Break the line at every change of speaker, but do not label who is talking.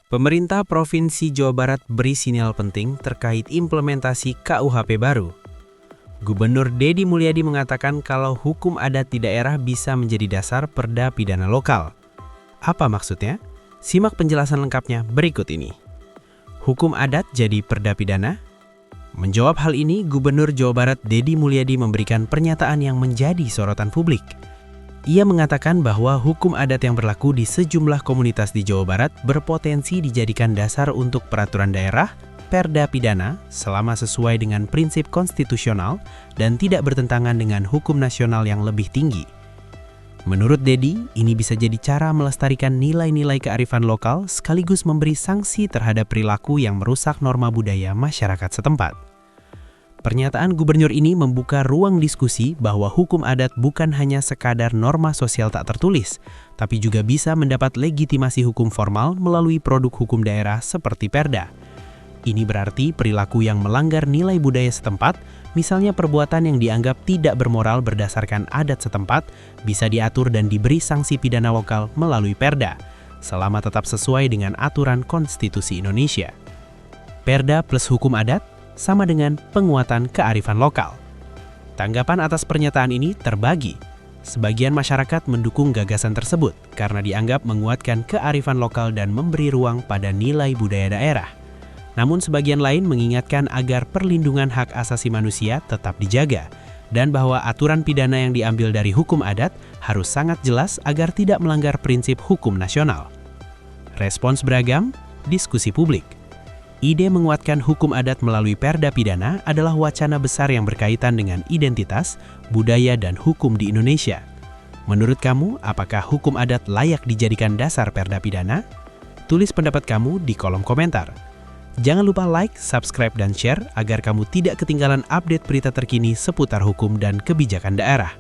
Pemerintah Provinsi Jawa Barat beri sinyal penting terkait implementasi KUHP baru. Gubernur Deddy Mulyadi mengatakan kalau hukum adat di daerah bisa menjadi dasar perda pidana lokal. Apa maksudnya? Simak penjelasan lengkapnya berikut ini. Hukum adat jadi perda pidana? Menjawab hal ini, Gubernur Jawa Barat Deddy Mulyadi memberikan pernyataan yang menjadi sorotan publik. Ia mengatakan bahwa hukum adat yang berlaku di sejumlah komunitas di Jawa Barat berpotensi dijadikan dasar untuk peraturan daerah, perda pidana, selama sesuai dengan prinsip konstitusional dan tidak bertentangan dengan hukum nasional yang lebih tinggi. Menurut Deddy, ini bisa jadi cara melestarikan nilai-nilai kearifan lokal sekaligus memberi sanksi terhadap perilaku yang merusak norma budaya masyarakat setempat. Pernyataan gubernur ini membuka ruang diskusi bahwa hukum adat bukan hanya sekadar norma sosial tak tertulis, tapi juga bisa mendapat legitimasi hukum formal melalui produk hukum daerah seperti perda. Ini berarti perilaku yang melanggar nilai budaya setempat, misalnya perbuatan yang dianggap tidak bermoral berdasarkan adat setempat, bisa diatur dan diberi sanksi pidana lokal melalui perda, selama tetap sesuai dengan aturan konstitusi Indonesia. Perda plus hukum adat sama dengan penguatan kearifan lokal. Tanggapan atas pernyataan ini terbagi. Sebagian masyarakat mendukung gagasan tersebut karena dianggap menguatkan kearifan lokal dan memberi ruang pada nilai budaya daerah. Namun sebagian lain mengingatkan agar perlindungan hak asasi manusia tetap dijaga dan bahwa aturan pidana yang diambil dari hukum adat harus sangat jelas agar tidak melanggar prinsip hukum nasional. Respons beragam, diskusi publik. Ide menguatkan hukum adat melalui perda pidana adalah wacana besar yang berkaitan dengan identitas, budaya, dan hukum di Indonesia. Menurut kamu, apakah hukum adat layak dijadikan dasar perda pidana? Tulis pendapat kamu di kolom komentar. Jangan lupa like, subscribe, dan share agar kamu tidak ketinggalan update berita terkini seputar hukum dan kebijakan daerah.